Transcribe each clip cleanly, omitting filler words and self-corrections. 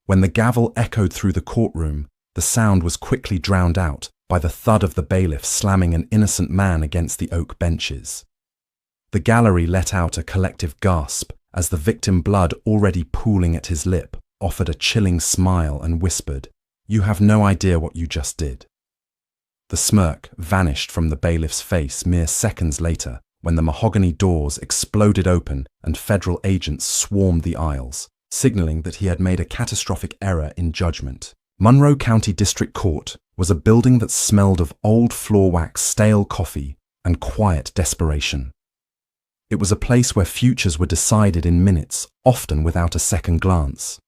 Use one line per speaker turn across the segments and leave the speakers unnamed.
When the gavel echoed through the courtroom, the sound was quickly drowned out by the thud of the bailiff slamming an innocent man against the oak benches. The gallery let out a collective gasp as the victim, blood already pooling at his lip, offered a chilling smile and whispered, "You have no idea what you just did." The smirk vanished from the bailiff's face mere seconds later when the mahogany doors exploded open and federal agents swarmed the aisles, signaling that he had made a catastrophic error in judgment. Monroe County District Court was a building that smelled of old floor wax, stale coffee, and quiet desperation. It was a place where futures were decided in minutes, often without a second glance.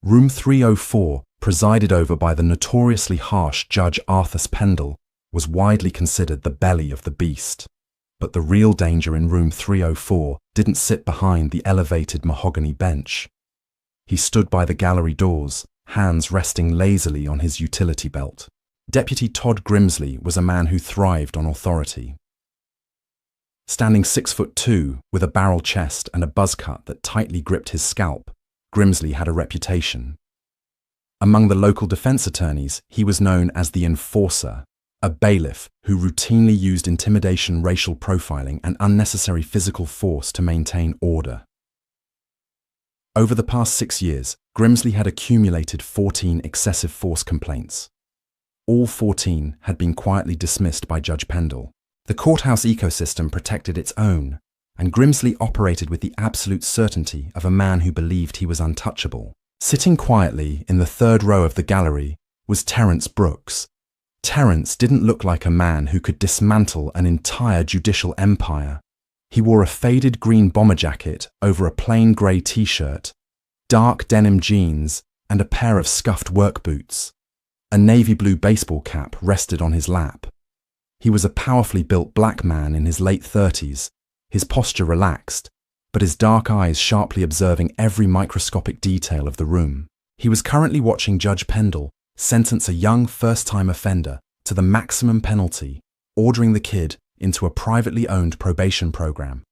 Room 304, presided over by the notoriously harsh Judge Arthur Pendle, was widely considered the belly of the beast. But the real danger in room 304 didn't sit behind the elevated mahogany bench. He stood by the gallery doors, hands resting lazily on his utility belt. Deputy Todd Grimsley was a man who thrived on authority. Standing 6'2", with a barrel chest and a buzz cut that tightly gripped his scalp, Grimsley had a reputation. Among the local defense attorneys, he was known as the Enforcer, a bailiff who routinely used intimidation, racial profiling, and unnecessary physical force to maintain order. Over the past 6 years, Grimsley had accumulated 14 excessive force complaints. All 14 had been quietly dismissed by Judge Pendle. The courthouse ecosystem protected its own, and Grimsley operated with the absolute certainty of a man who believed he was untouchable. Sitting quietly in the third row of the gallery was Terrence Brooks. Terrence didn't look like a man who could dismantle an entire judicial empire. He wore a faded green bomber jacket over a plain grey t-shirt, dark denim jeans, and a pair of scuffed work boots. A navy blue baseball cap rested on his lap. He was a powerfully built black man in his late 30s, his posture relaxed, but his dark eyes sharply observing every microscopic detail of the room. He was currently watching Judge Pendle sentence a young first-time offender to the maximum penalty, ordering the kid into a privately owned probation program,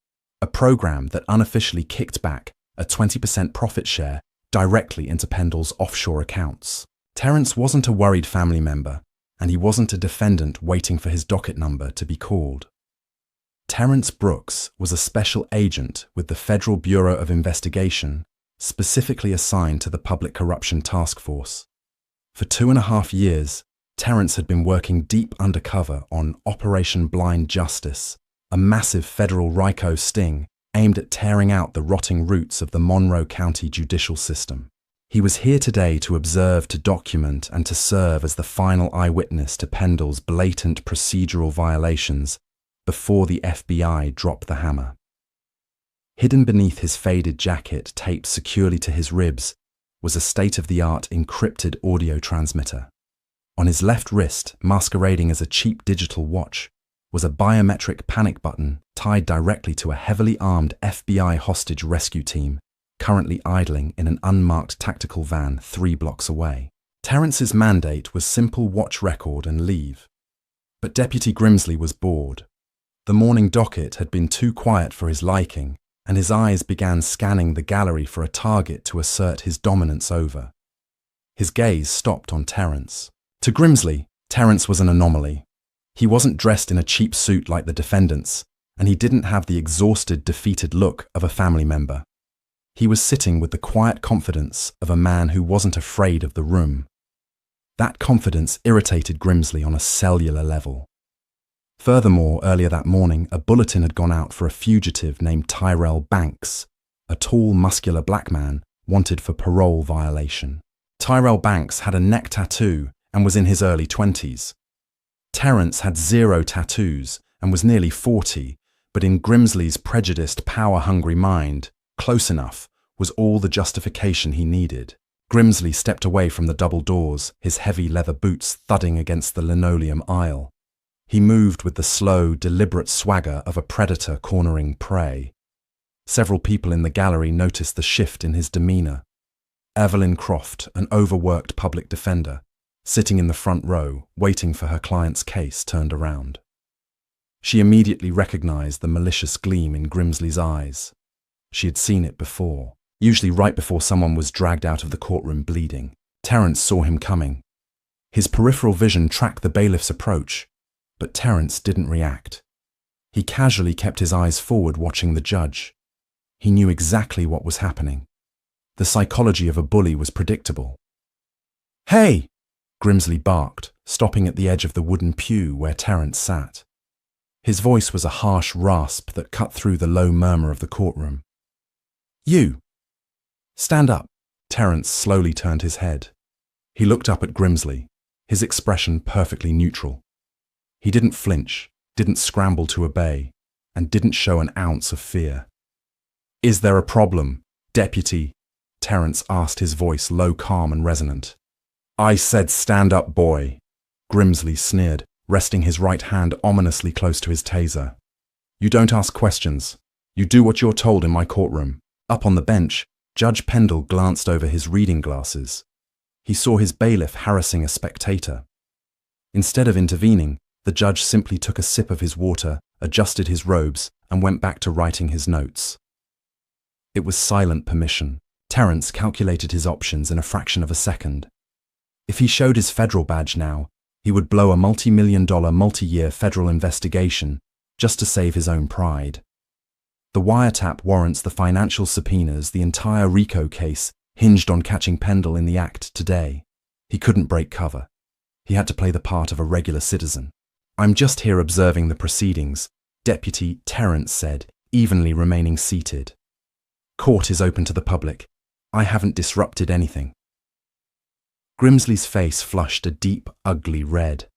a program that unofficially kicked back a 20% profit share directly into Pendle's offshore accounts. Terrence wasn't a worried family member, and he wasn't a defendant waiting for his docket number to be called. Terrence Brooks was a special agent with the Federal Bureau of Investigation, specifically assigned to the Public Corruption Task Force. For 2.5 years, Terrence had been working deep undercover on Operation Blind Justice, a massive federal RICO sting aimed at tearing out the rotting roots of the Monroe County judicial system. He was here today to observe, to document, and to serve as the final eyewitness to Pendle's blatant procedural violations before the FBI dropped the hammer. Hidden beneath his faded jacket, taped securely to his ribs, was a state-of-the-art encrypted audio transmitter. On his left wrist, masquerading as a cheap digital watch, was a biometric panic button tied directly to a heavily armed FBI hostage rescue team currently idling in an unmarked tactical van 3 blocks away. Terrence's mandate was simple: watch, record, and leave. But Deputy Grimsley was bored. The morning docket had been too quiet for his liking, and his eyes began scanning the gallery for a target to assert his dominance over. His gaze stopped on Terrence. To Grimsley, Terrence was an anomaly. He wasn't dressed in a cheap suit like the defendants, and he didn't have the exhausted, defeated look of a family member. He was sitting with the quiet confidence of a man who wasn't afraid of the room. That confidence irritated Grimsley on a cellular level. Furthermore, earlier that morning, a bulletin had gone out for a fugitive named Tyrell Banks, a tall, muscular black man wanted for parole violation. Tyrell Banks had a neck tattoo and was in his early 20s. Terrence had 0 tattoos and was nearly 40, but in Grimsley's prejudiced, power-hungry mind, close enough was all the justification he needed. Grimsley stepped away from the double doors, his heavy leather boots thudding against the linoleum aisle. He moved with the slow, deliberate swagger of a predator cornering prey. Several people in the gallery noticed the shift in his demeanor. Evelyn Croft, an overworked public defender, sitting in the front row, waiting for her client's case, turned around. She immediately recognized the malicious gleam in Grimsley's eyes. She had seen it before. usually right before someone was dragged out of the courtroom bleeding. Terence saw him coming. His peripheral vision tracked the bailiff's approach, but Terence didn't react. He casually kept his eyes forward, watching the judge. He knew exactly what was happening. The psychology of a bully was predictable. "Hey!" Grimsley barked, stopping at the edge of the wooden pew where Terence sat. His voice was a harsh rasp that cut through the low murmur of the courtroom. "You! Stand up." Terence slowly turned his head. He looked up at Grimsley, his expression perfectly neutral. He didn't flinch, didn't scramble to obey, and didn't show an ounce of fear. "Is there a problem, Deputy?" Terence asked, his voice low, calm and resonant. "I said stand up, boy," Grimsley sneered, resting his right hand ominously close to his taser. "You don't ask questions. You do what you're told in my courtroom." Up on the bench, Judge Pendle glanced over his reading glasses. He saw his bailiff harassing a spectator. Instead of intervening, the judge simply took a sip of his water, adjusted his robes, and went back to writing his notes. It was silent permission. Terence calculated his options in a fraction of a second. If he showed his federal badge now, he would blow a multi-million-dollar, multi-year federal investigation just to save his own pride. The wiretap warrants, the financial subpoenas, the entire RICO case hinged on catching Pendle in the act today. He couldn't break cover. He had to play the part of a regular citizen. "I'm just here observing the proceedings," Deputy Terence said, evenly remaining seated. "Court is open to the public. I haven't disrupted anything." Grimsley's face flushed a deep, ugly red.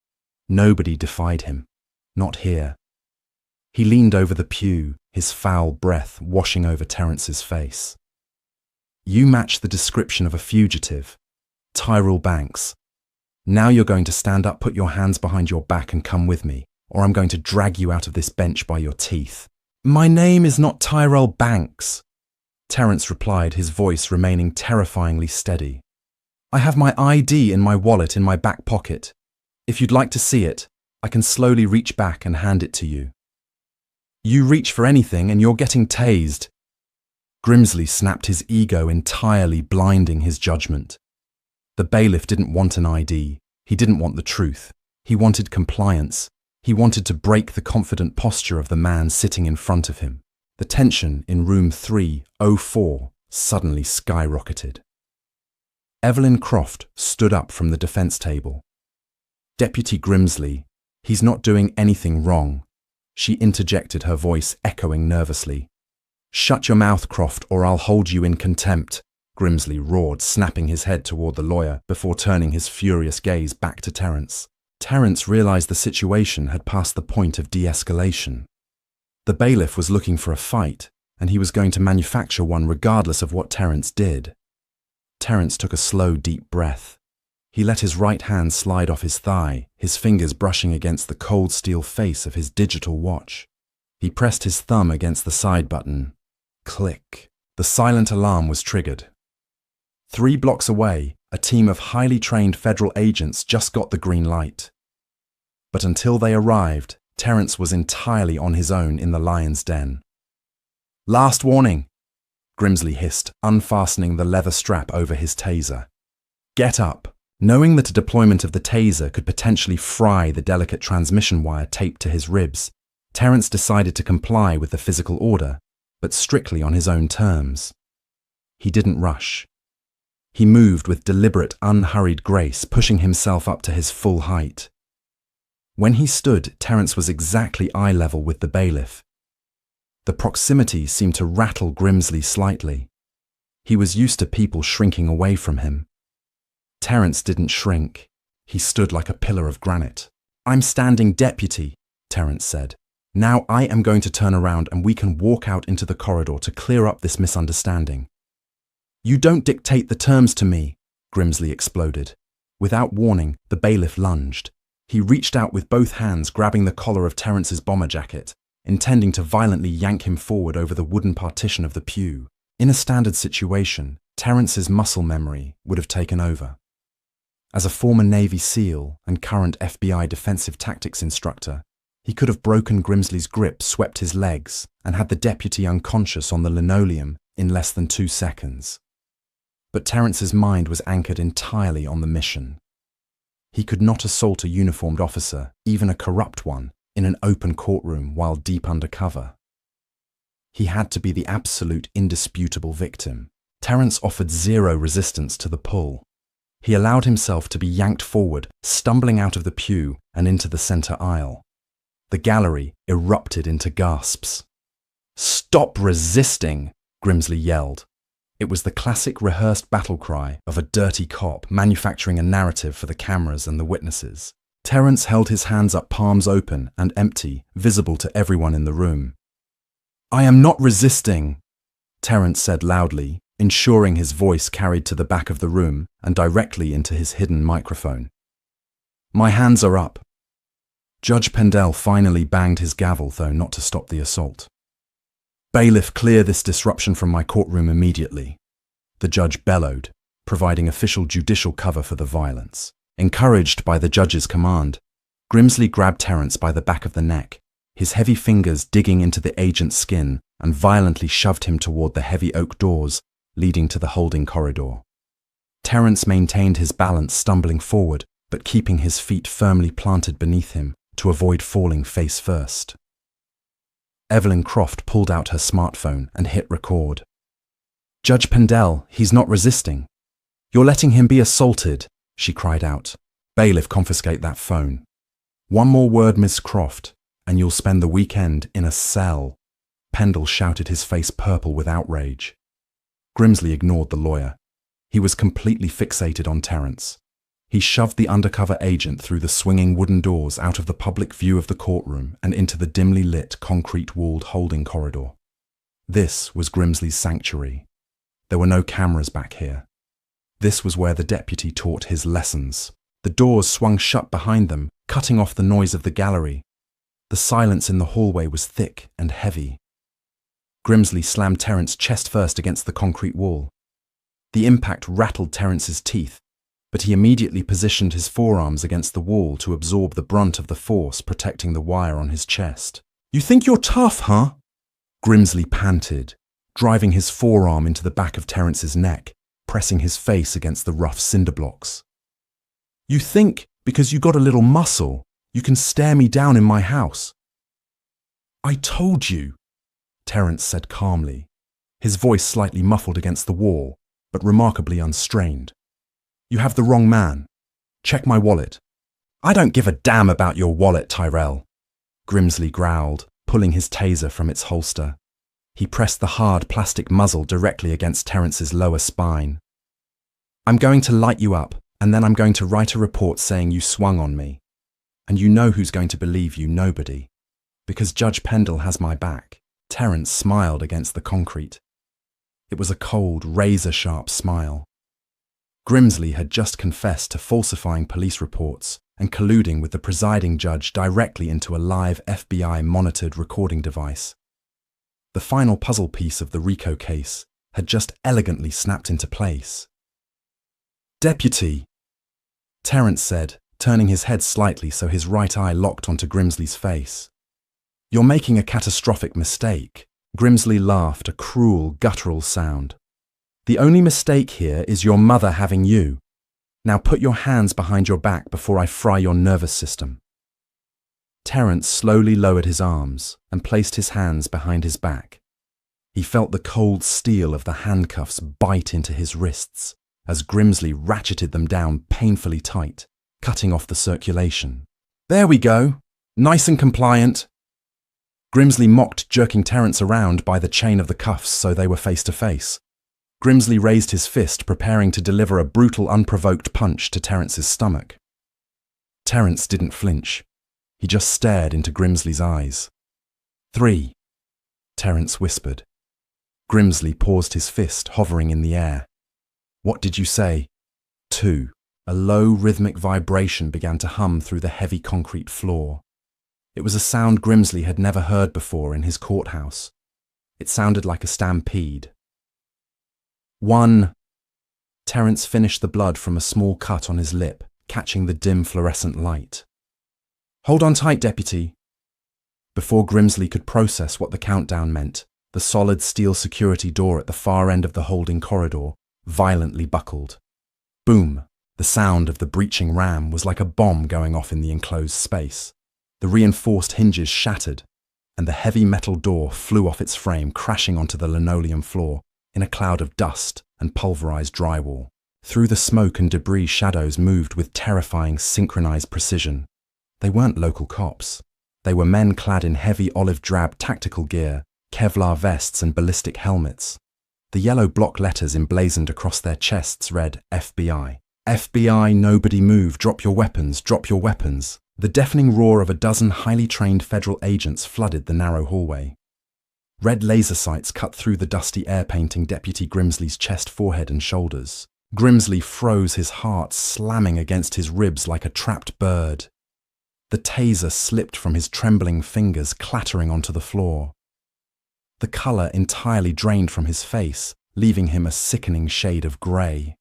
Nobody defied him. Not here. He leaned over the pew, his foul breath washing over Terence's face. "You match the description of a fugitive. Tyrell Banks. Now you're going to stand up, put your hands behind your back and come with me, or I'm going to drag you out of this bench by your teeth." "My name is not Tyrell Banks," Terence replied, his voice remaining terrifyingly steady. "I have my ID in my wallet in my back pocket. If you'd like to see it, I can slowly reach back and hand it to you." "You reach for anything and you're getting tased." Grimsley snapped, his ego entirely blinding his judgment. The bailiff didn't want an ID. He didn't want the truth. He wanted compliance. He wanted to break the confident posture of the man sitting in front of him. The tension in room 304 suddenly skyrocketed. Evelyn Croft stood up from the defense table. "Deputy Grimsley, he's not doing anything wrong," she interjected, her voice echoing nervously. "Shut your mouth, Croft, or I'll hold you in contempt," Grimsley roared, snapping his head toward the lawyer before turning his furious gaze back to Terence. Terence realized the situation had passed the point of de-escalation. The bailiff was looking for a fight, and he was going to manufacture one regardless of what Terence did. Terence took a slow, deep breath. He let his right hand slide off his thigh, his fingers brushing against the cold steel face of his digital watch. He pressed his thumb against the side button. Click. The silent alarm was triggered. 3 blocks away, a team of highly trained federal agents just got the green light. But until they arrived, Terence was entirely on his own in the lion's den. "Last warning," Grimsley hissed, unfastening the leather strap over his taser. "Get up." Knowing that a deployment of the taser could potentially fry the delicate transmission wire taped to his ribs, Terence decided to comply with the physical order, but strictly on his own terms. He didn't rush. He moved with deliberate, unhurried grace, pushing himself up to his full height. When he stood, Terence was exactly eye level with the bailiff. The proximity seemed to rattle Grimsley slightly. He was used to people shrinking away from him. Terence didn't shrink. He stood like a pillar of granite. "I'm standing, Deputy," Terence said. "Now I am going to turn around and we can walk out into the corridor to clear up this misunderstanding." "You don't dictate the terms to me," Grimsley exploded. Without warning, the bailiff lunged. He reached out with both hands, grabbing the collar of Terence's bomber jacket, intending to violently yank him forward over the wooden partition of the pew. In a standard situation, Terence's muscle memory would have taken over. As a former Navy SEAL and current FBI defensive tactics instructor, he could have broken Grimsley's grip, swept his legs, and had the deputy unconscious on the linoleum in less than 2 seconds. But Terence's mind was anchored entirely on the mission. He could not assault a uniformed officer, even a corrupt one, in an open courtroom while deep undercover. He had to be the absolute indisputable victim. Terence offered zero resistance to the pull. He allowed himself to be yanked forward, stumbling out of the pew and into the center aisle. The gallery erupted into gasps. "Stop resisting!" Grimsley yelled. It was the classic rehearsed battle cry of a dirty cop manufacturing a narrative for the cameras and the witnesses. Terence held his hands up, palms open and empty, visible to everyone in the room. "I am not resisting," Terence said loudly, ensuring his voice carried to the back of the room and directly into his hidden microphone. "My hands are up." Judge Pendell finally banged his gavel, though not to stop the assault. "Bailiff, clear this disruption from my courtroom immediately," the judge bellowed, providing official judicial cover for the violence. Encouraged by the judge's command, Grimsley grabbed Terence by the back of the neck, his heavy fingers digging into the agent's skin, and violently shoved him toward the heavy oak doors leading to the holding corridor. Terence maintained his balance, stumbling forward, but keeping his feet firmly planted beneath him to avoid falling face first. Evelyn Croft pulled out her smartphone and hit record. "Judge Pendell, he's not resisting. You're letting him be assaulted," she cried out. "Bailiff, confiscate that phone. One more word, Miss Croft, and you'll spend the weekend in a cell." Pendell shouted, his face purple with outrage. Grimsley ignored the lawyer. He was completely fixated on Terence. He shoved the undercover agent through the swinging wooden doors out of the public view of the courtroom and into the dimly lit, concrete-walled holding corridor. This was Grimsley's sanctuary. There were no cameras back here. This was where the deputy taught his lessons. The doors swung shut behind them, cutting off the noise of the gallery. The silence in the hallway was thick and heavy. Grimsley slammed Terence chest first against the concrete wall. The impact rattled Terence's teeth, but he immediately positioned his forearms against the wall to absorb the brunt of the force protecting the wire on his chest. "You think you're tough, huh?" Grimsley panted, driving his forearm into the back of Terence's neck, pressing his face against the rough cinder blocks. "You think, because you got a little muscle, you can stare me down in my house?" "I told you," Terence said calmly, his voice slightly muffled against the wall, but remarkably unstrained. "You have the wrong man. Check my wallet." "I don't give a damn about your wallet, Tyrell," Grimsley growled, pulling his taser from its holster. He pressed the hard plastic muzzle directly against Terence's lower spine. "I'm going to light you up, and then I'm going to write a report saying you swung on me. And you know who's going to believe you? Nobody. Because Judge Pendell has my back." Terence smiled against the concrete. It was a cold, razor-sharp smile. Grimsley had just confessed to falsifying police reports and colluding with the presiding judge directly into a live FBI-monitored recording device. The final puzzle piece of the RICO case had just elegantly snapped into place. "Deputy," Terence said, turning his head slightly so his right eye locked onto Grimsley's face. "You're making a catastrophic mistake." Grimsley laughed, a cruel, guttural sound. "The only mistake here is your mother having you. Now put your hands behind your back before I fry your nervous system." Terence slowly lowered his arms and placed his hands behind his back. He felt the cold steel of the handcuffs bite into his wrists as Grimsley ratcheted them down painfully tight, cutting off the circulation. "There we go. Nice and compliant." Grimsley mocked, jerking Terence around by the chain of the cuffs so they were face to face. Grimsley raised his fist, preparing to deliver a brutal, unprovoked punch to Terence's stomach. Terence didn't flinch. He just stared into Grimsley's eyes. "3," Terence whispered. Grimsley paused, his fist hovering in the air. "What did you say?" "2." A low, rhythmic vibration began to hum through the heavy concrete floor. It was a sound Grimsley had never heard before in his courthouse. It sounded like a stampede. 1. Terence finished the blood from a small cut on his lip, catching the dim fluorescent light. "Hold on tight, Deputy." Before Grimsley could process what the countdown meant, The solid steel security door at the far end of the holding corridor violently buckled. Boom! The sound of the breaching ram was like a bomb going off in the enclosed space. The reinforced hinges shattered, and the heavy metal door flew off its frame, crashing onto the linoleum floor in a cloud of dust and pulverized drywall. Through the smoke and debris, shadows moved with terrifying, synchronized precision. They weren't local cops. They were men clad in heavy olive-drab tactical gear, Kevlar vests and ballistic helmets. The yellow block letters emblazoned across their chests read FBI. FBI, nobody move, drop your weapons, drop your weapons. The deafening roar of a dozen highly trained federal agents flooded the narrow hallway. Red laser sights cut through the dusty air, painting Deputy Grimsley's chest, forehead and shoulders. Grimsley froze, his heart slamming against his ribs like a trapped bird. The taser slipped from his trembling fingers, clattering onto the floor. The color entirely drained from his face, leaving him a sickening shade of grey.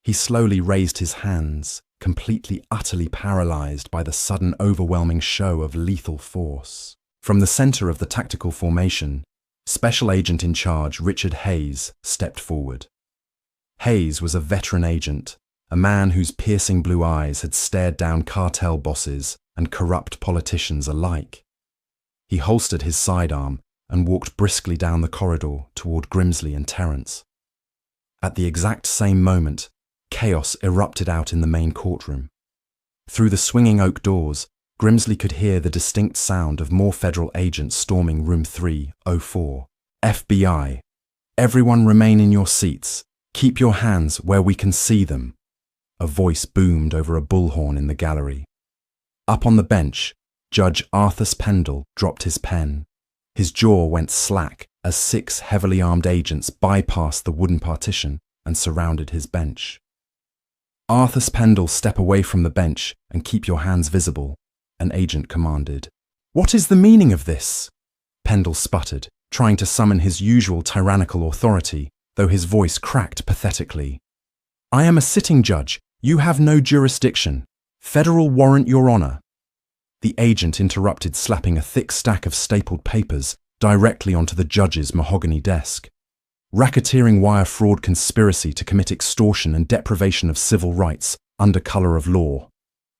He slowly raised his hands, completely, utterly paralyzed by the sudden, overwhelming show of lethal force. From the center of the tactical formation, Special Agent in Charge Richard Hayes stepped forward. Hayes was a veteran agent, a man whose piercing blue eyes had stared down cartel bosses and corrupt politicians alike. He holstered his sidearm and walked briskly down the corridor toward Grimsley and Terence. At the exact same moment, chaos erupted out in the main courtroom. Through the swinging oak doors, Grimsley could hear the distinct sound of more federal agents storming room 304. FBI, everyone remain in your seats. Keep your hands where we can see them. A voice boomed over a bullhorn in the gallery. Up on the bench, Judge Arthur Pendle dropped his pen. His jaw went slack as 6 heavily armed agents bypassed the wooden partition and surrounded his bench. Arthur Pendle, step away from the bench and keep your hands visible, an agent commanded. What is the meaning of this? Pendle sputtered, trying to summon his usual tyrannical authority, though his voice cracked pathetically. I am a sitting judge. You have no jurisdiction. Federal warrant, Your Honor. The agent interrupted, slapping a thick stack of stapled papers directly onto the judge's mahogany desk. Racketeering wire fraud conspiracy to commit extortion and deprivation of civil rights under color of law.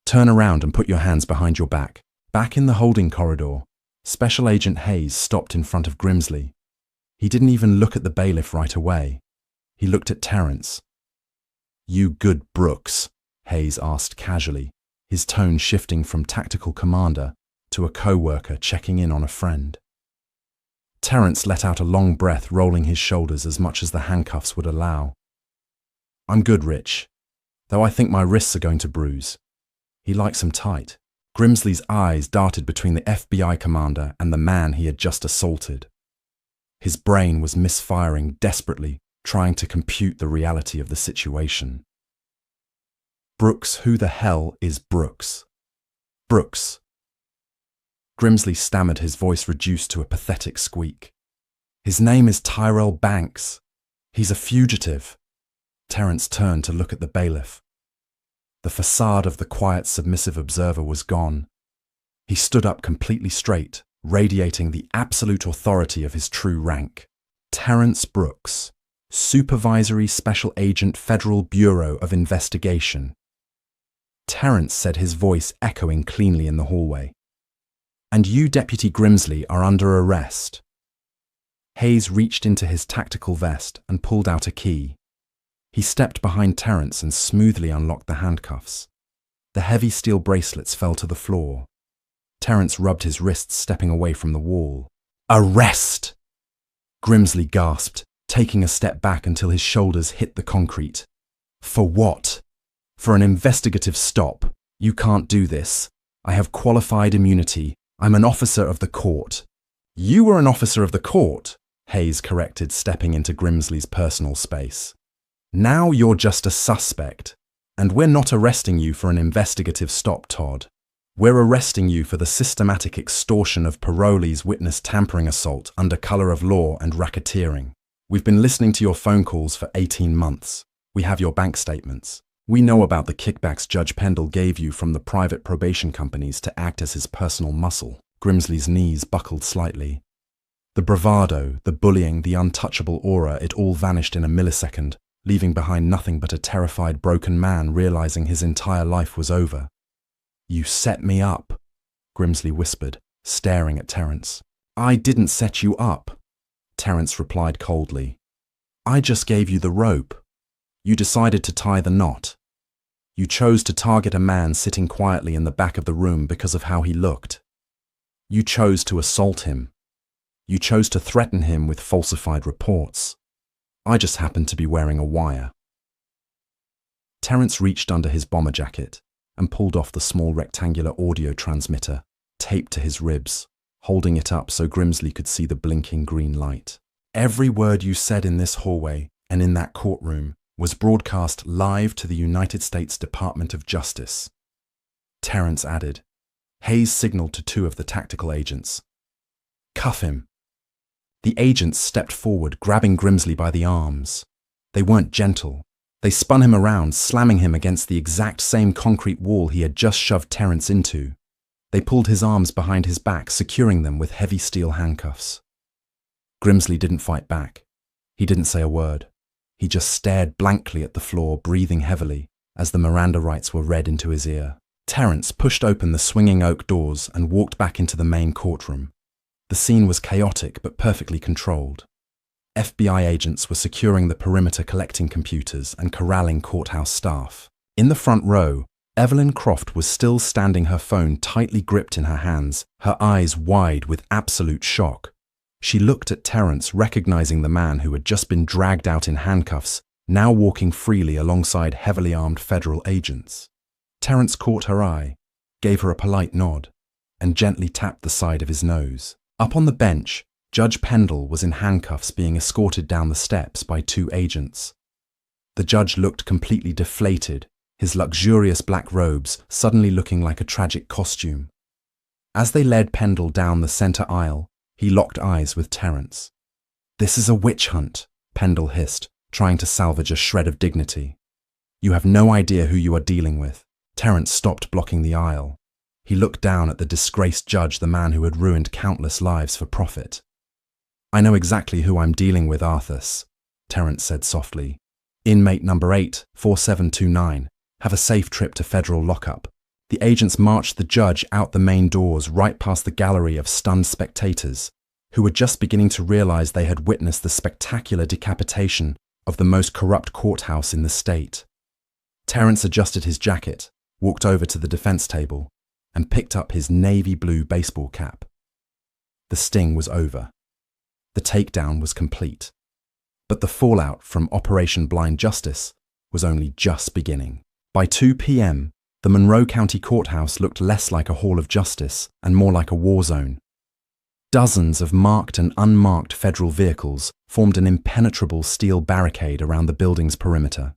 Turn around and put your hands behind your back. Back in the holding corridor, Special Agent Hayes stopped in front of Grimsley. He didn't even look at the bailiff right away. He looked at Terence. You good Brooks? Hayes asked casually, his tone shifting from tactical commander to a co-worker checking in on a friend. Terence let out a long breath, rolling his shoulders as much as the handcuffs would allow. I'm good, Rich, though I think my wrists are going to bruise. He likes them tight. Grimsley's eyes darted between the FBI commander and the man he had just assaulted. His brain was misfiring desperately, trying to compute the reality of the situation. Brooks, who the hell is Brooks? Brooks. Grimsley stammered, his voice reduced to a pathetic squeak. His name is Tyrell Banks. He's a fugitive. Terence turned to look at the bailiff. The facade of the quiet, submissive observer was gone. He stood up completely straight, radiating the absolute authority of his true rank. Terence Brooks, Supervisory Special Agent, Federal Bureau of Investigation. Terence said, his voice echoing cleanly in the hallway. And you, Deputy Grimsley, are under arrest. Hayes reached into his tactical vest and pulled out a key. He stepped behind Terence and smoothly unlocked the handcuffs. The heavy steel bracelets fell to the floor. Terence rubbed his wrists, stepping away from the wall. Arrest! Grimsley gasped, taking a step back until his shoulders hit the concrete. For what? For an investigative stop. You can't do this. I have qualified immunity. I'm an officer of the court. You were an officer of the court, Hayes corrected, stepping into Grimsley's personal space. Now you're just a suspect, and we're not arresting you for an investigative stop, Todd. We're arresting you for the systematic extortion of parolees, witness tampering assault under color of law and racketeering. We've been listening to your phone calls for 18 months. We have your bank statements. We know about the kickbacks Judge Pendle gave you from the private probation companies to act as his personal muscle. Grimsley's knees buckled slightly. The bravado, the bullying, the untouchable aura, it all vanished in a millisecond, leaving behind nothing but a terrified, broken man realizing his entire life was over. "You set me up," Grimsley whispered, staring at Terence. "I didn't set you up," Terence replied coldly. "I just gave you the rope. You decided to tie the knot. You chose to target a man sitting quietly in the back of the room because of how he looked. You chose to assault him. You chose to threaten him with falsified reports. I just happened to be wearing a wire." Terence reached under his bomber jacket and pulled off the small rectangular audio transmitter, taped to his ribs, holding it up so Grimsley could see the blinking green light. "Every word you said in this hallway and in that courtroom was broadcast live to the United States Department of Justice," Terence added. Hayes signaled to two of the tactical agents. "Cuff him." The agents stepped forward, grabbing Grimsley by the arms. They weren't gentle. They spun him around, slamming him against the exact same concrete wall he had just shoved Terence into. They pulled his arms behind his back, securing them with heavy steel handcuffs. Grimsley didn't fight back. He didn't say a word. He just stared blankly at the floor, breathing heavily, as the Miranda rights were read into his ear. Terence pushed open the swinging oak doors and walked back into the main courtroom. The scene was chaotic but perfectly controlled. FBI agents were securing the perimeter, collecting computers and corralling courthouse staff. In the front row, Evelyn Croft was still standing, her phone tightly gripped in her hands, her eyes wide with absolute shock. She looked at Terence, recognizing the man who had just been dragged out in handcuffs, now walking freely alongside heavily armed federal agents. Terence caught her eye, gave her a polite nod, and gently tapped the side of his nose. Up on the bench, Judge Pendle was in handcuffs, being escorted down the steps by two agents. The judge looked completely deflated, his luxurious black robes suddenly looking like a tragic costume. As they led Pendle down the center aisle, he locked eyes with Terence. "This is a witch hunt," Pendle hissed, trying to salvage a shred of dignity. "You have no idea who you are dealing with." Terence stopped blocking the aisle. He looked down at the disgraced judge, the man who had ruined countless lives for profit. "I know exactly who I'm dealing with, Arthas," Terence said softly. "Inmate number 84729. Have a safe trip to federal lockup." The agents marched the judge out the main doors, right past the gallery of stunned spectators, who were just beginning to realize they had witnessed the spectacular decapitation of the most corrupt courthouse in the state. Terence adjusted his jacket, walked over to the defense table, and picked up his navy blue baseball cap. The sting was over. The takedown was complete. But the fallout from Operation Blind Justice was only just beginning. By 2 p.m., the Monroe County Courthouse looked less like a hall of justice and more like a war zone. Dozens of marked and unmarked federal vehicles formed an impenetrable steel barricade around the building's perimeter.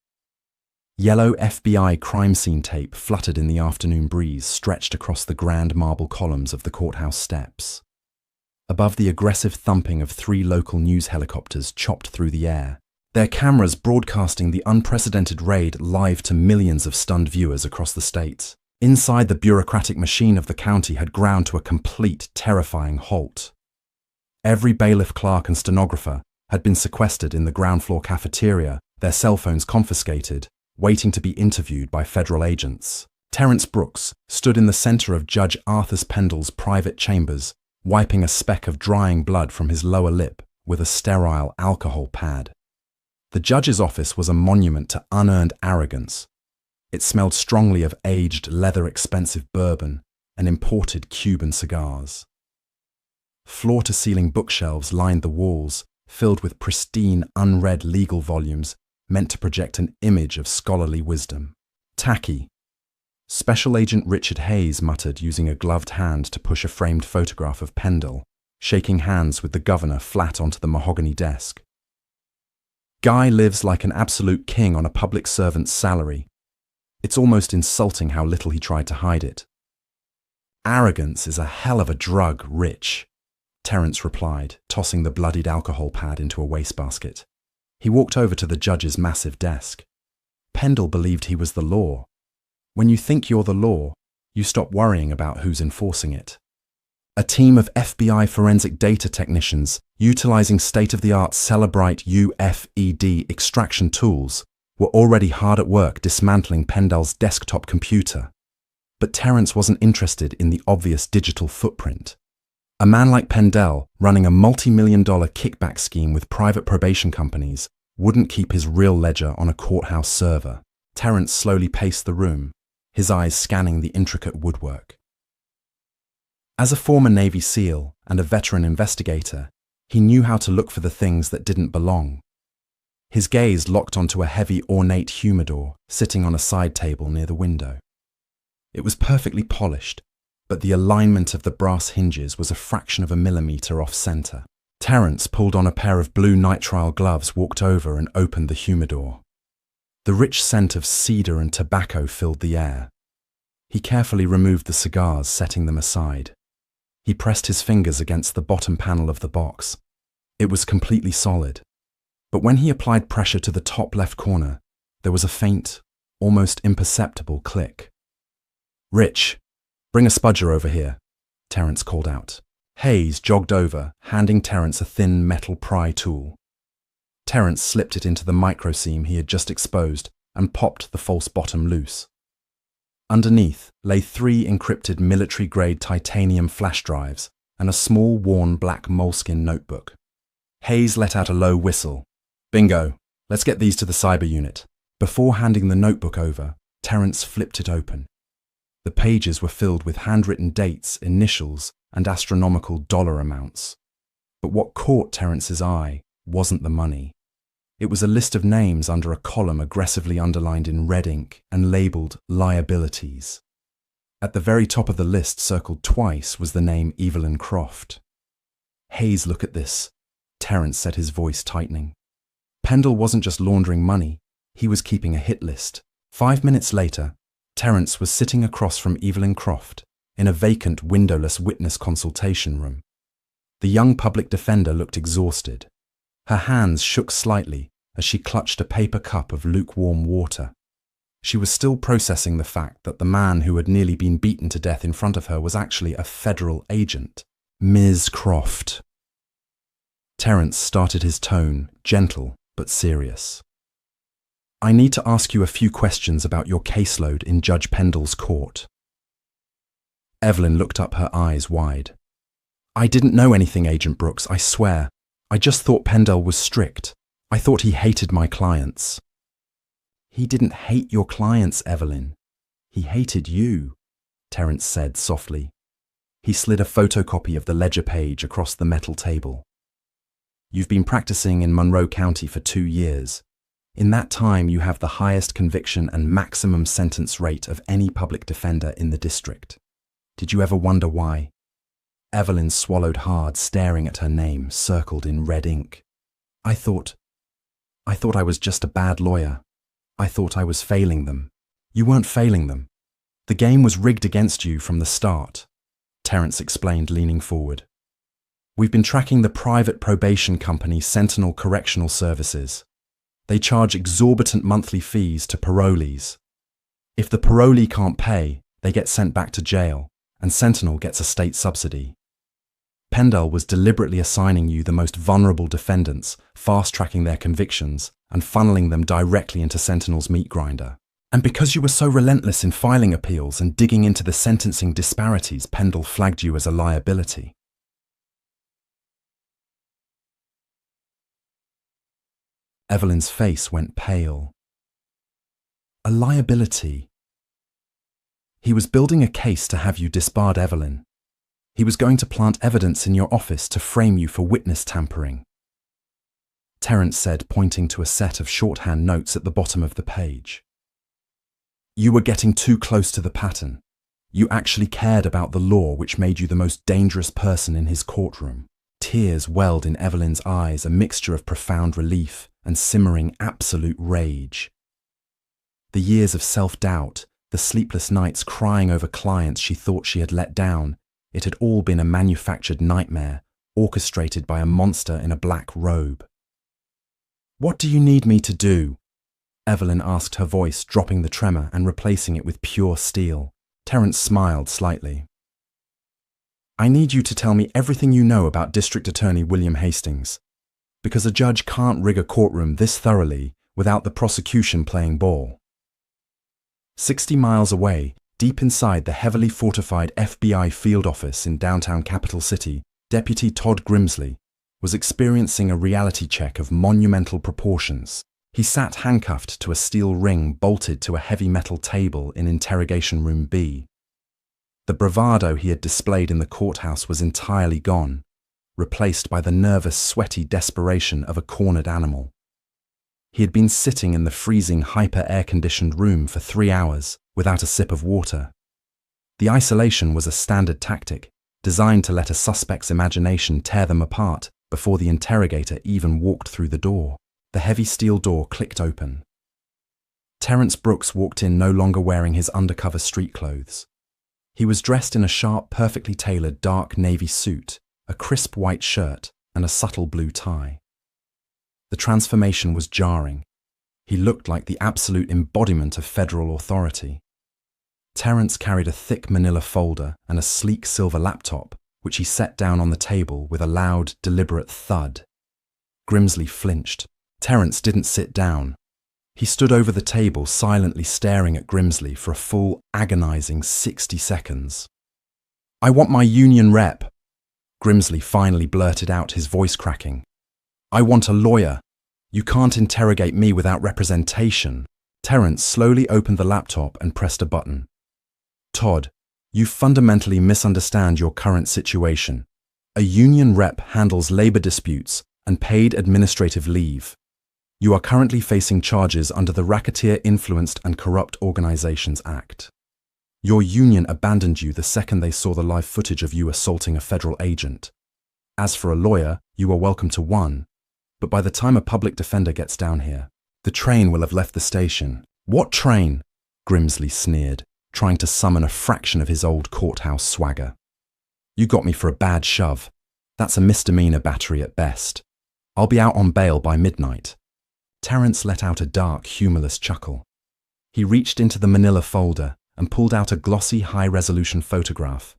Yellow FBI crime scene tape fluttered in the afternoon breeze, stretched across the grand marble columns of the courthouse steps. Above, the aggressive thumping of 3 local news helicopters chopped through the air, their cameras broadcasting the unprecedented raid live to millions of stunned viewers across the state. Inside, the bureaucratic machine of the county had ground to a complete, terrifying halt. Every bailiff, clerk and stenographer had been sequestered in the ground floor cafeteria, their cell phones confiscated, waiting to be interviewed by federal agents. Terence Brooks stood in the center of Judge Arthas Pendle's private chambers, wiping a speck of drying blood from his lower lip with a sterile alcohol pad. The judge's office was a monument to unearned arrogance. It smelled strongly of aged, leather-expensive bourbon and imported Cuban cigars. Floor-to-ceiling bookshelves lined the walls, filled with pristine, unread legal volumes meant to project an image of scholarly wisdom. "Tacky," Special Agent Richard Hayes muttered, using a gloved hand to push a framed photograph of Pendle, shaking hands with the governor flat onto the mahogany desk. "Guy lives like an absolute king on a public servant's salary. It's almost insulting how little he tried to hide it." "Arrogance is a hell of a drug, Rich," Terence replied, tossing the bloodied alcohol pad into a wastebasket. He walked over to the judge's massive desk. Pendle believed he was the law. When you think you're the law, you stop worrying about who's enforcing it. A team of FBI forensic data technicians, utilizing state-of-the-art Celebrite UFED extraction tools, were already hard at work dismantling Pendle's desktop computer. But Terence wasn't interested in the obvious digital footprint. A man like Pendle, running a multi-million-dollar kickback scheme with private probation companies, wouldn't keep his real ledger on a courthouse server. Terence slowly paced the room, his eyes scanning the intricate woodwork. As a former Navy SEAL and a veteran investigator, he knew how to look for the things that didn't belong. His gaze locked onto a heavy, ornate humidor sitting on a side table near the window. It was perfectly polished, but the alignment of the brass hinges was a fraction of a millimeter off-center. Terence pulled on a pair of blue nitrile gloves, walked over and opened the humidor. The rich scent of cedar and tobacco filled the air. He carefully removed the cigars, setting them aside. He pressed his fingers against the bottom panel of the box. It was completely solid. But when he applied pressure to the top left corner, there was a faint, almost imperceptible click. "Rich, bring a spudger over here," Terence called out. Hayes jogged over, handing Terence a thin metal pry tool. Terence slipped it into the microseam he had just exposed and popped the false bottom loose. Underneath lay 3 encrypted military-grade titanium flash drives and a small, worn black moleskin notebook. Hayes let out a low whistle. "Bingo, let's get these to the cyber unit." Before handing the notebook over, Terence flipped it open. The pages were filled with handwritten dates, initials, and astronomical dollar amounts. But what caught Terence's eye wasn't the money. It was a list of names under a column aggressively underlined in red ink and labelled liabilities. At the very top of the list, circled twice, was the name Evelyn Croft. "Hayes, look at this," Terence said, his voice tightening. Pendle wasn't just laundering money, he was keeping a hit list. 5 minutes later, Terence was sitting across from Evelyn Croft in a vacant, windowless witness consultation room. The young public defender looked exhausted. Her hands shook slightly as she clutched a paper cup of lukewarm water. She was still processing the fact that the man who had nearly been beaten to death in front of her was actually a federal agent, Ms. Croft. Terence started his tone, gentle but serious. "I need to ask you a few questions about your caseload in Judge Pendle's court." Evelyn looked up, her eyes wide. "I didn't know anything, Agent Brooks, I swear. I just thought Pendle was strict. I thought he hated my clients." "He didn't hate your clients, Evelyn. He hated you," Terence said softly. He slid a photocopy of the ledger page across the metal table. "You've been practicing in Monroe County for 2 years. In that time, you have the highest conviction and maximum sentence rate of any public defender in the district. Did you ever wonder why?" Evelyn swallowed hard, staring at her name, circled in red ink. I thought I was just a bad lawyer. I thought I was failing them." "You weren't failing them. The game was rigged against you from the start," Terence explained, leaning forward. "We've been tracking the private probation company Sentinel Correctional Services. They charge exorbitant monthly fees to parolees. If the parolee can't pay, they get sent back to jail, and Sentinel gets a state subsidy. Pendle was deliberately assigning you the most vulnerable defendants, fast-tracking their convictions, and funneling them directly into Sentinel's meat grinder. And because you were so relentless in filing appeals and digging into the sentencing disparities, Pendle flagged you as a liability." Evelyn's face went pale. "A liability?" "He was building a case to have you disbarred, Evelyn. He was going to plant evidence in your office to frame you for witness tampering," Terence said, pointing to a set of shorthand notes at the bottom of the page. "You were getting too close to the pattern. You actually cared about the law, which made you the most dangerous person in his courtroom." Tears welled in Evelyn's eyes, a mixture of profound relief and simmering absolute rage. The years of self-doubt, the sleepless nights crying over clients she thought she had let down, it had all been a manufactured nightmare, orchestrated by a monster in a black robe. "What do you need me to do?" Evelyn asked, her voice dropping the tremor and replacing it with pure steel. Terence smiled slightly. I need you to tell me everything you know about District Attorney William Hastings, because a judge can't rig a courtroom this thoroughly without the prosecution playing ball. 60 miles away, deep inside the heavily fortified FBI field office in downtown Capital City, Deputy Todd Grimsley was experiencing a reality check of monumental proportions. He sat handcuffed to a steel ring bolted to a heavy metal table in Interrogation Room B. The bravado he had displayed in the courthouse was entirely gone, replaced by the nervous, sweaty desperation of a cornered animal. He had been sitting in the freezing, hyper-air-conditioned room for 3 hours without a sip of water. The isolation was a standard tactic, designed to let a suspect's imagination tear them apart before the interrogator even walked through the door. The heavy steel door clicked open. Terence Brooks walked in no longer wearing his undercover street clothes. He was dressed in a sharp, perfectly tailored dark navy suit, a crisp white shirt, and a subtle blue tie. The transformation was jarring. He looked like the absolute embodiment of federal authority. Terence carried a thick manila folder and a sleek silver laptop, which he set down on the table with a loud, deliberate thud. Grimsley flinched. Terence didn't sit down. He stood over the table, silently staring at Grimsley for a full, agonizing 60 seconds. "I want my union rep," Grimsley finally blurted out, his voice cracking. "I want a lawyer. You can't interrogate me without representation." Terence slowly opened the laptop and pressed a button. "Todd, you fundamentally misunderstand your current situation. A union rep handles labor disputes and paid administrative leave. You are currently facing charges under the Racketeer Influenced and Corrupt Organizations Act. Your union abandoned you the second they saw the live footage of you assaulting a federal agent. As for a lawyer, you are welcome to one, but by the time a public defender gets down here, the train will have left the station." "What train?" Grimsley sneered, trying to summon a fraction of his old courthouse swagger. "You got me for a bad shove. That's a misdemeanor battery at best. I'll be out on bail by midnight." Terence let out a dark, humorless chuckle. He reached into the manila folder and pulled out a glossy, high-resolution photograph.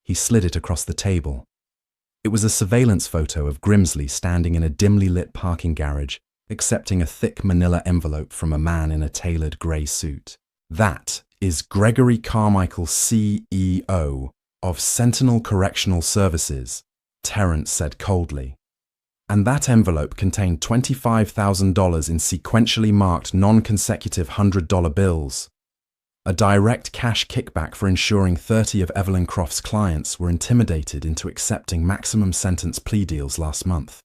He slid it across the table. It was a surveillance photo of Grimsley standing in a dimly lit parking garage, accepting a thick manila envelope from a man in a tailored grey suit. "That is Gregory Carmichael, CEO of Sentinel Correctional Services," Terence said coldly. "And that envelope contained $25,000 in sequentially marked non-consecutive $100 bills. A direct cash kickback for ensuring 30 of Evelyn Croft's clients were intimidated into accepting maximum sentence plea deals last month.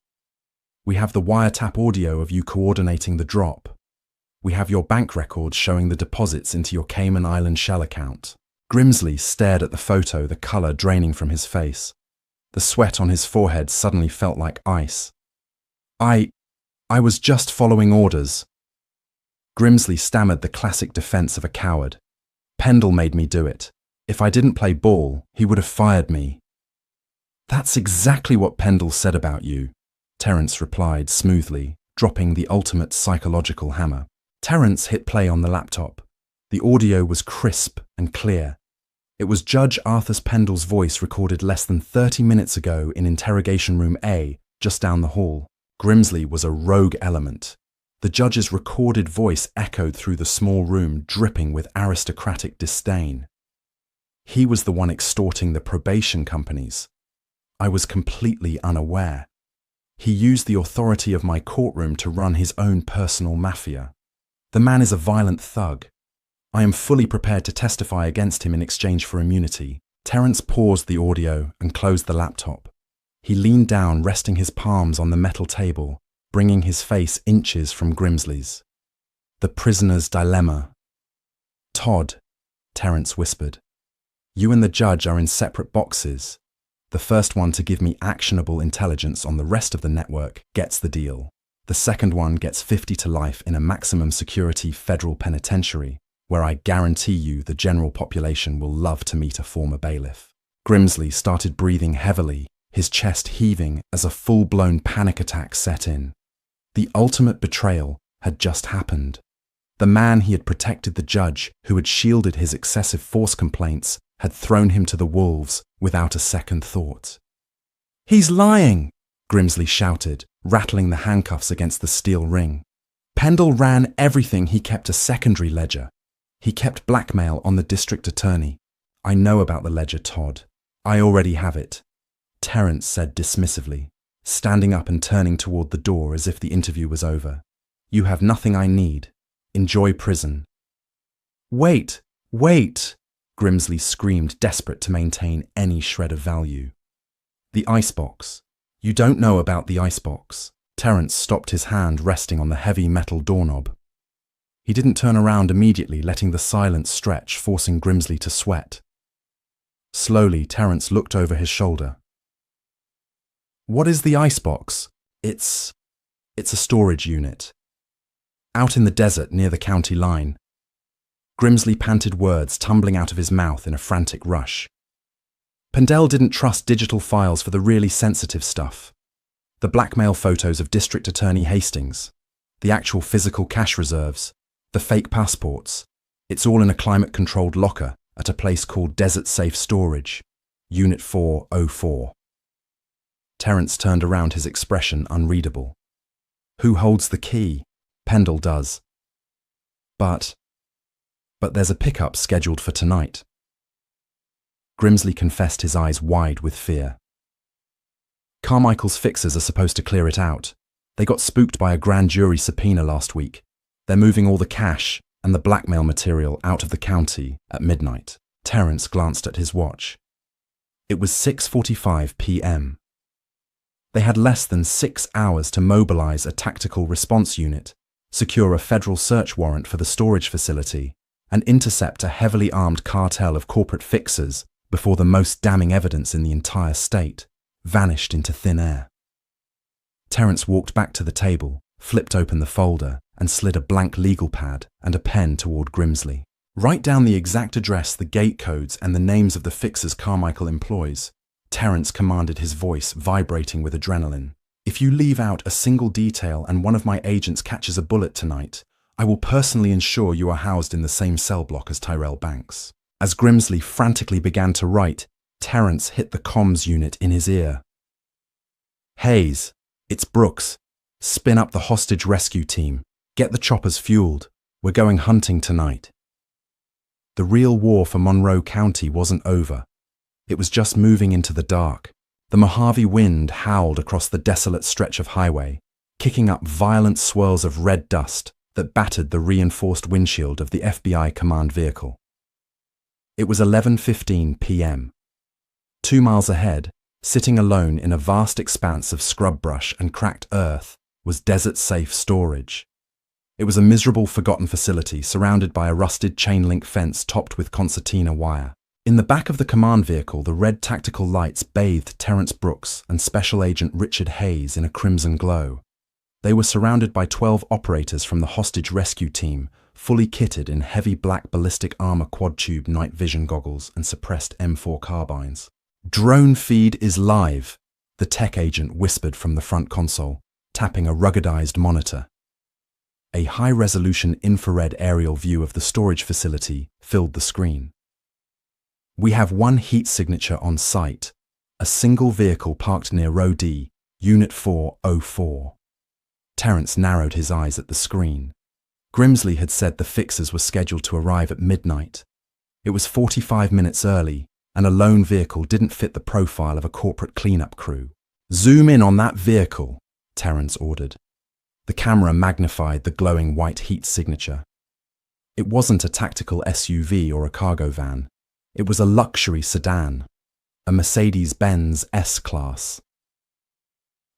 We have the wiretap audio of you coordinating the drop. We have your bank records showing the deposits into your Cayman Island shell account." Grimsley stared at the photo, the color draining from his face. The sweat on his forehead suddenly felt like ice. I was just following orders." Grimsley stammered the classic defense of a coward. "Pendle made me do it. If I didn't play ball, he would have fired me." "That's exactly what Pendle said about you," Terence replied smoothly, dropping the ultimate psychological hammer. Terence hit play on the laptop. The audio was crisp and clear. It was Judge Arthur Pendle's voice recorded less than 30 minutes ago in Interrogation Room A, just down the hall. Grimsley was a rogue element. The judge's recorded voice echoed through the small room, dripping with aristocratic disdain. He was the one extorting the probation companies. I was completely unaware. He used the authority of my courtroom to run his own personal mafia. The man is a violent thug. I am fully prepared to testify against him in exchange for immunity. Terence paused the audio and closed the laptop. He leaned down, resting his palms on the metal table, bringing his face inches from Grimsley's. "The prisoner's dilemma." "Todd," Terence whispered, "you and the judge are in separate boxes. The first one to give me actionable intelligence on the rest of the network gets the deal. The second one gets 50 to life in a maximum security federal penitentiary, where I guarantee you the general population will love to meet a former bailiff." Grimsley started breathing heavily, his chest heaving as a full-blown panic attack set in. The ultimate betrayal had just happened. The man he had protected, the judge who had shielded his excessive force complaints, had thrown him to the wolves without a second thought. "He's lying!" Grimsley shouted, rattling the handcuffs against the steel ring. "Pendle ran everything. He kept a secondary ledger. He kept blackmail on the district attorney. I know about the ledger, Todd. I already have it," Terence said dismissively, standing up and turning toward the door as if the interview was over. "You have nothing I need. Enjoy prison." "Wait! Wait!" Grimsley screamed, desperate to maintain any shred of value. "The icebox. You don't know about the icebox." Terence stopped, his hand resting on the heavy metal doorknob. He didn't turn around immediately, letting the silence stretch, forcing Grimsley to sweat. Slowly, Terence looked over his shoulder. "What is the icebox?" It's a storage unit. Out in the desert near the county line." Grimsley panted, words tumbling out of his mouth in a frantic rush. Pendle didn't trust digital files for the really sensitive stuff. The blackmail photos of District Attorney Hastings, the actual physical cash reserves, the fake passports. It's all in a climate-controlled locker at a place called Desert Safe Storage, Unit 404. Terence turned around, his expression unreadable. "Who holds the key?" "Pendle does. But there's a pickup scheduled for tonight." Grimsley confessed, his eyes wide with fear. "Carmichael's fixers are supposed to clear it out. They got spooked by a grand jury subpoena last week. They're moving all the cash and the blackmail material out of the county at midnight." Terence glanced at his watch. It was 6:45 p.m. They had less than 6 hours to mobilize a tactical response unit, secure a federal search warrant for the storage facility, and intercept a heavily armed cartel of corporate fixers before the most damning evidence in the entire state vanished into thin air. Terence walked back to the table, flipped open the folder, and slid a blank legal pad and a pen toward Grimsley. "Write down the exact address, the gate codes, and the names of the fixers Carmichael employs," Terence commanded, his voice vibrating with adrenaline. "If you leave out a single detail and one of my agents catches a bullet tonight, I will personally ensure you are housed in the same cell block as Tyrell Banks." As Grimsley frantically began to write, Terence hit the comms unit in his ear. "Hayes, it's Brooks. Spin up the hostage rescue team. Get the choppers fueled. We're going hunting tonight." The real war for Monroe County wasn't over. It was just moving into the dark. The Mojave wind howled across the desolate stretch of highway, kicking up violent swirls of red dust that battered the reinforced windshield of the FBI command vehicle. It was 11:15 p.m. 2 miles ahead, sitting alone in a vast expanse of scrub brush and cracked earth, was Desert Safe Storage. It was a miserable, forgotten facility surrounded by a rusted chain-link fence topped with concertina wire. In the back of the command vehicle, the red tactical lights bathed Terence Brooks and Special Agent Richard Hayes in a crimson glow. They were surrounded by 12 operators from the hostage rescue team, fully kitted in heavy black ballistic armor quad-tube night vision goggles and suppressed M4 carbines. "Drone feed is live," the tech agent whispered from the front console, tapping a ruggedized monitor. A high-resolution infrared aerial view of the storage facility filled the screen. "We have one heat signature on site, a single vehicle parked near Row D, Unit 404. Terence narrowed his eyes at the screen. Grimsley had said the fixers were scheduled to arrive at midnight. It was 45 minutes early, and a lone vehicle didn't fit the profile of a corporate cleanup crew. "Zoom in on that vehicle," Terence ordered. The camera magnified the glowing white heat signature. It wasn't a tactical SUV or a cargo van. It was a luxury sedan, a Mercedes-Benz S-Class.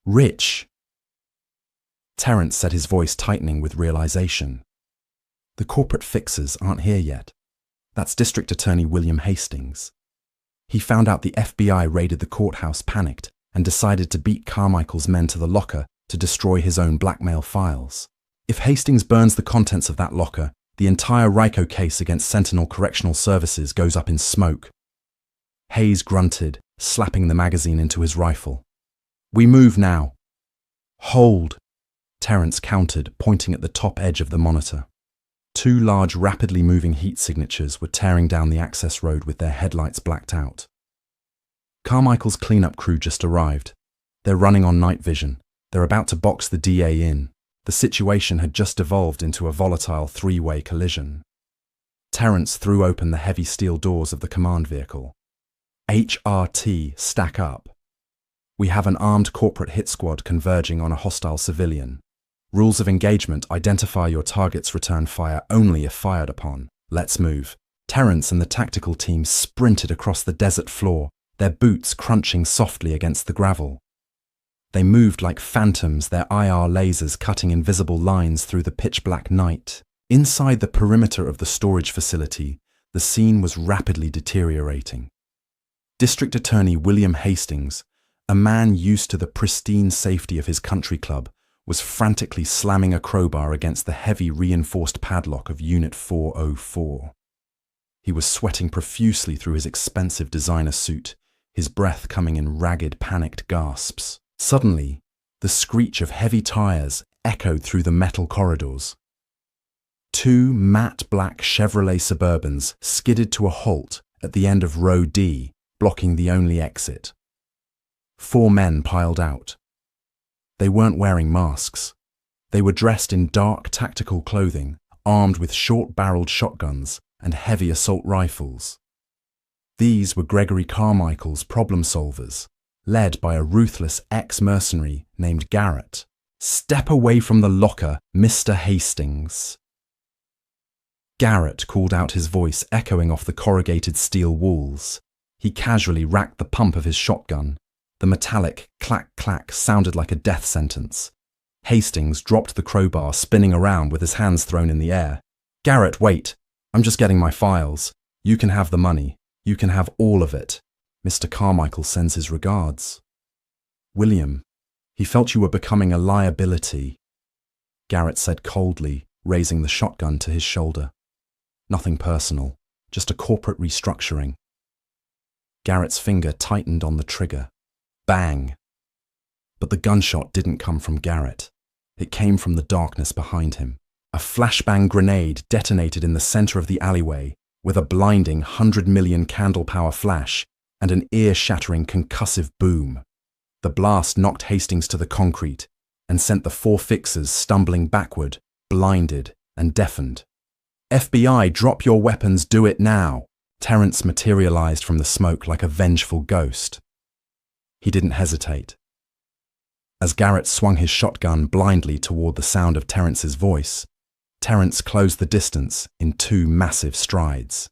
"Rich." Terence said, his voice tightening with realization. "The corporate fixers aren't here yet. That's District Attorney William Hastings. He found out the FBI raided the courthouse, panicked, and decided to beat Carmichael's men to the locker to destroy his own blackmail files. If Hastings burns the contents of that locker, the entire RICO case against Sentinel Correctional Services goes up in smoke." Hayes grunted, slapping the magazine into his rifle. "We move now." "Hold," Terence countered, pointing at the top edge of the monitor. Two large, rapidly moving heat signatures were tearing down the access road with their headlights blacked out. Carmichael's cleanup crew just arrived. They're running on night vision. They're about to box the DA in. The situation had just evolved into a volatile three-way collision. Terence threw open the heavy steel doors of the command vehicle. HRT, stack up. We have an armed corporate hit squad converging on a hostile civilian. Rules of engagement: identify your targets, return fire only if fired upon. Let's move. Terence and the tactical team sprinted across the desert floor, their boots crunching softly against the gravel. They moved like phantoms, their IR lasers cutting invisible lines through the pitch-black night. Inside the perimeter of the storage facility, the scene was rapidly deteriorating. District Attorney William Hastings, a man used to the pristine safety of his country club, was frantically slamming a crowbar against the heavy reinforced padlock of Unit 404. He was sweating profusely through his expensive designer suit, his breath coming in ragged, panicked gasps. Suddenly, the screech of heavy tires echoed through the metal corridors. Two matte black Chevrolet Suburbans skidded to a halt at the end of row D, blocking the only exit. 4 men piled out. They weren't wearing masks. They were dressed in dark tactical clothing, armed with short-barreled shotguns and heavy assault rifles. These were Gregory Carmichael's problem solvers, led by a ruthless ex-mercenary named Garrett. "Step away from the locker, Mr. Hastings." Garrett called out, his voice echoing off the corrugated steel walls. He casually racked the pump of his shotgun. The metallic clack-clack sounded like a death sentence. Hastings dropped the crowbar, spinning around with his hands thrown in the air. "Garrett, wait. I'm just getting my files. You can have the money. You can have all of it. Mr. Carmichael sends his regards." "William, he felt you were becoming a liability," Garrett said coldly, raising the shotgun to his shoulder. "Nothing personal, just a corporate restructuring." Garrett's finger tightened on the trigger. Bang! But the gunshot didn't come from Garrett. It came from the darkness behind him. A flashbang grenade detonated in the center of the alleyway with a blinding 100 million candle power flash and an ear-shattering concussive boom. The blast knocked Hastings to the concrete and sent the 4 fixers stumbling backward, blinded and deafened. "FBI, drop your weapons, do it now!" Terence materialized from the smoke like a vengeful ghost. He didn't hesitate. As Garrett swung his shotgun blindly toward the sound of Terence's voice, Terence closed the distance in 2 massive strides.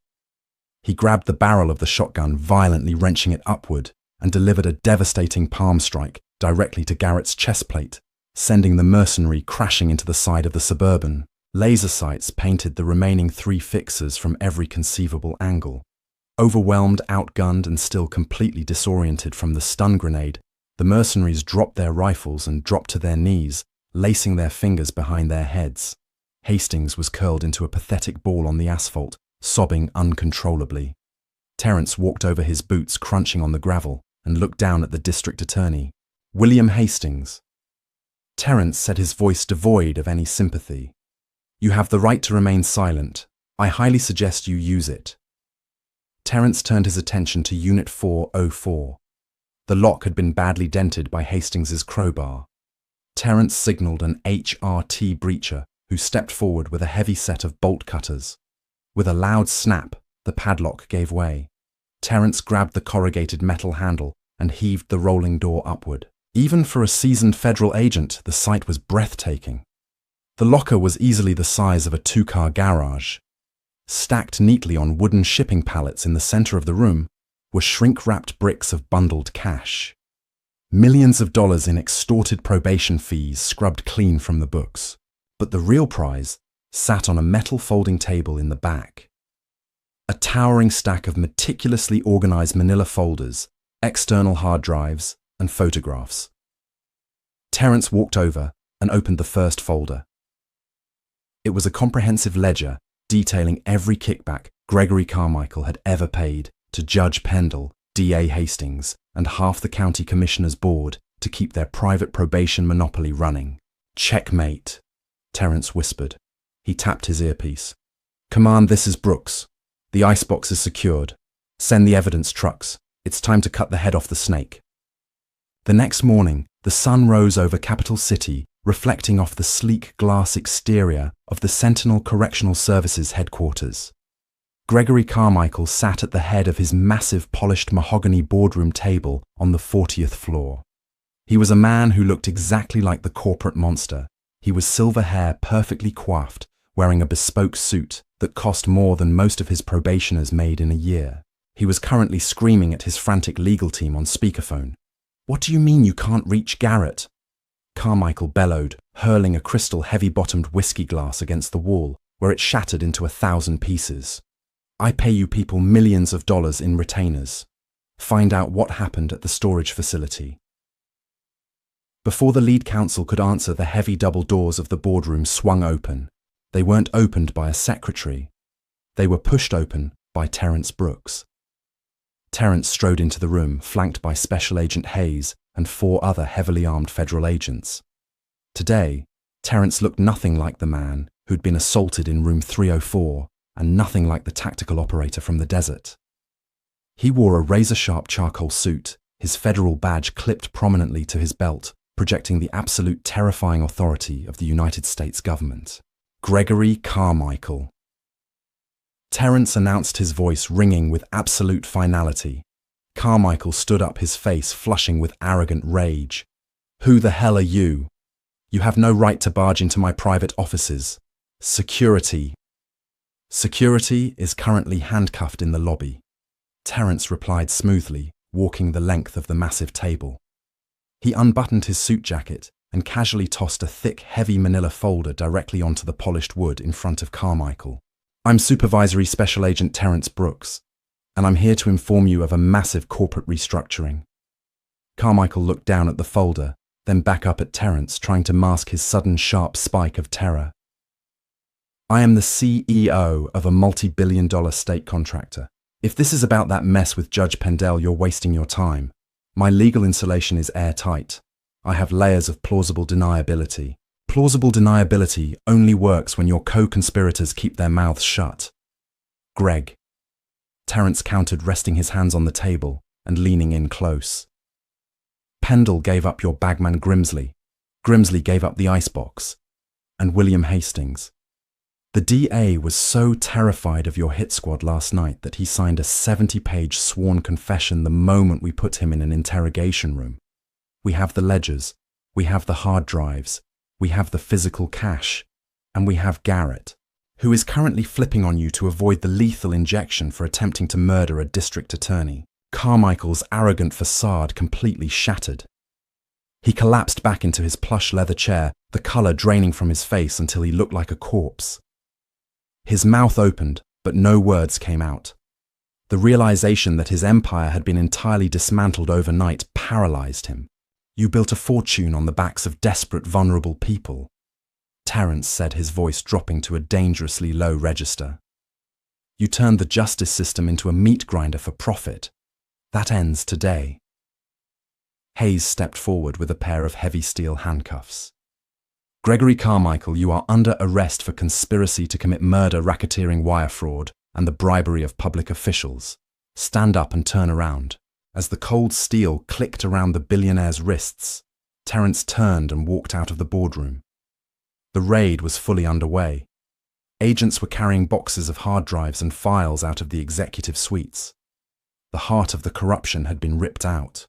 He grabbed the barrel of the shotgun, violently wrenching it upward, and delivered a devastating palm strike directly to Garrett's chest plate, sending the mercenary crashing into the side of the Suburban. Laser sights painted the remaining 3 fixers from every conceivable angle. Overwhelmed, outgunned, and still completely disoriented from the stun grenade, the mercenaries dropped their rifles and dropped to their knees, lacing their fingers behind their heads. Hastings was curled into a pathetic ball on the asphalt, sobbing uncontrollably. Terence walked over his boots, crunching on the gravel, and looked down at the district attorney. "William Hastings." Terence said, his voice devoid of any sympathy. "You have the right to remain silent. I highly suggest you use it." Terence turned his attention to Unit 404. The lock had been badly dented by Hastings's crowbar. Terence signaled an HRT breacher, who stepped forward with a heavy set of bolt cutters. With a loud snap, the padlock gave way. Terence grabbed the corrugated metal handle and heaved the rolling door upward. Even for a seasoned federal agent, the sight was breathtaking. The locker was easily the size of a 2-car garage. Stacked neatly on wooden shipping pallets in the center of the room were shrink-wrapped bricks of bundled cash. Millions of dollars in extorted probation fees scrubbed clean from the books. But the real prize sat on a metal folding table in the back. A towering stack of meticulously organized manila folders, external hard drives, and photographs. Terence walked over and opened the first folder. It was a comprehensive ledger detailing every kickback Gregory Carmichael had ever paid to Judge Pendle, DA Hastings, and half the county commissioner's board to keep their private probation monopoly running. "Checkmate," Terence whispered. He tapped his earpiece. "Command, this is Brooks. The icebox is secured. Send the evidence trucks. It's time to cut the head off the snake." The next morning, the sun rose over Capital City, reflecting off the sleek glass exterior of the Sentinel Correctional Services headquarters. Gregory Carmichael sat at the head of his massive polished mahogany boardroom table on the 40th floor. He was a man who looked exactly like the corporate monster. He was silver hair, perfectly coiffed, wearing a bespoke suit that cost more than most of his probationers made in a year. He was currently screaming at his frantic legal team on speakerphone. "What do you mean you can't reach Garrett?" Carmichael bellowed, hurling a crystal heavy-bottomed whiskey glass against the wall, where it shattered into 1,000 pieces. "I pay you people millions of dollars in retainers. Find out what happened at the storage facility." Before the lead counsel could answer, the heavy double doors of the boardroom swung open. They weren't opened by a secretary. They were pushed open by Terrence Brooks. Terrence strode into the room, flanked by Special Agent Hayes and 4 other heavily armed federal agents. Today, Terrence looked nothing like the man who'd been assaulted in room 304 and nothing like the tactical operator from the desert. He wore a razor-sharp charcoal suit, his federal badge clipped prominently to his belt, projecting the absolute terrifying authority of the United States government. Gregory Carmichael. Terrence announced, his voice ringing with absolute finality. Carmichael stood up, his face flushing with arrogant rage. "Who the hell are you? You have no right to barge into my private offices. Security." "Security is currently handcuffed in the lobby," Terrence replied smoothly, walking the length of the massive table. He unbuttoned his suit jacket and casually tossed a thick, heavy manila folder directly onto the polished wood in front of Carmichael. "I'm Supervisory Special Agent Terrence Brooks, and I'm here to inform you of a massive corporate restructuring." Carmichael looked down at the folder, then back up at Terrence, trying to mask his sudden sharp spike of terror. "I am the CEO of a multi-billion-dollar state contractor. If this is about that mess with Judge Pendell, you're wasting your time. My legal insulation is airtight. I have layers of plausible deniability. Plausible deniability only works when your co-conspirators keep their mouths shut." "Greg," Terrence countered, resting his hands on the table and leaning in close. "Pendell gave up your bagman Grimsley. Grimsley gave up the icebox. And William Hastings. The DA was so terrified of your hit squad last night that he signed a 70-page sworn confession the moment we put him in an interrogation room. We have the ledgers, we have the hard drives, we have the physical cash, and we have Garrett, who is currently flipping on you to avoid the lethal injection for attempting to murder a district attorney." Carmichael's arrogant facade completely shattered. He collapsed back into his plush leather chair, the color draining from his face until he looked like a corpse. His mouth opened, but no words came out. The realization that his empire had been entirely dismantled overnight paralyzed him. "You built a fortune on the backs of desperate, vulnerable people," Terrence said, his voice dropping to a dangerously low register. "You turned the justice system into a meat grinder for profit. That ends today." Hayes stepped forward with a pair of heavy steel handcuffs. "Gregory Carmichael, you are under arrest for conspiracy to commit murder, racketeering, wire fraud, and the bribery of public officials. Stand up and turn around." As the cold steel clicked around the billionaire's wrists, Terrence turned and walked out of the boardroom. The raid was fully underway. Agents were carrying boxes of hard drives and files out of the executive suites. The heart of the corruption had been ripped out.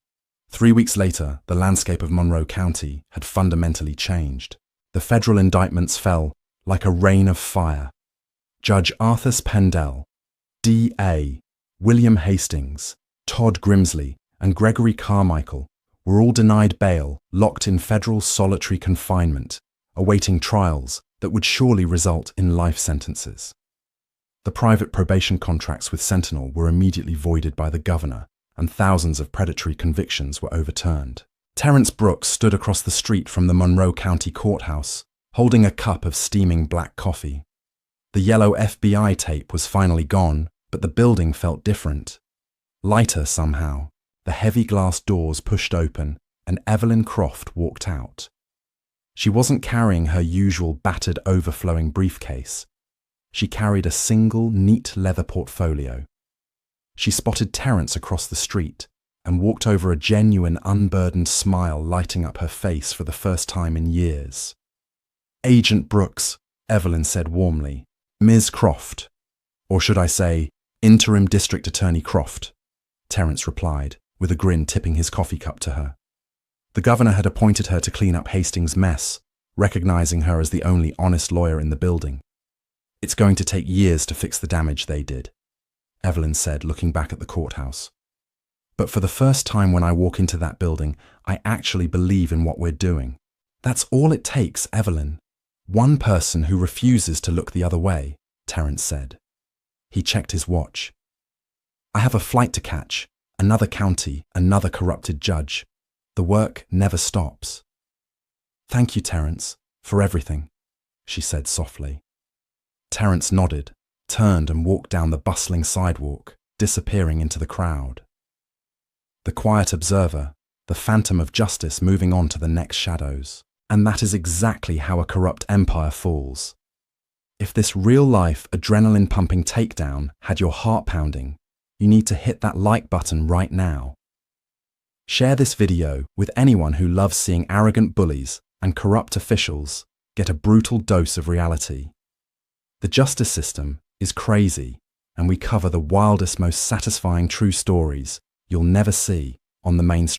3 weeks later, the landscape of Monroe County had fundamentally changed. The federal indictments fell like a rain of fire. Judge Arthur Pendell, D.A., William Hastings, Todd Grimsley, and Gregory Carmichael were all denied bail, locked in federal solitary confinement, awaiting trials that would surely result in life sentences. The private probation contracts with Sentinel were immediately voided by the governor, and thousands of predatory convictions were overturned. Terrence Brooks stood across the street from the Monroe County Courthouse, holding a cup of steaming black coffee. The yellow FBI tape was finally gone, but the building felt different. Lighter somehow. The heavy glass doors pushed open, and Evelyn Croft walked out. She wasn't carrying her usual battered, overflowing briefcase. She carried a single, neat leather portfolio. She spotted Terence across the street and walked over, a genuine, unburdened smile lighting up her face for the first time in years. "Agent Brooks," Evelyn said warmly. "Ms. Croft. Or should I say, Interim District Attorney Croft," Terence replied, with a grin, tipping his coffee cup to her. The governor had appointed her to clean up Hastings' mess, recognizing her as the only honest lawyer in the building. "It's going to take years to fix the damage they did," Evelyn said, looking back at the courthouse. "But for the first time when I walk into that building, I actually believe in what we're doing. That's all it takes, Evelyn. One person who refuses to look the other way," Terence said. He checked his watch. "I have a flight to catch, another county, another corrupted judge. The work never stops." "Thank you, Terence, for everything," she said softly. Terence nodded, turned and walked down the bustling sidewalk, disappearing into the crowd. The quiet observer, the phantom of justice moving on to the next shadows. And that is exactly how a corrupt empire falls. If this real-life, adrenaline-pumping takedown had your heart pounding, you need to hit that like button right now. Share this video with anyone who loves seeing arrogant bullies and corrupt officials get a brutal dose of reality. The justice system is crazy, and we cover the wildest, most satisfying true stories you'll never see on the mainstream.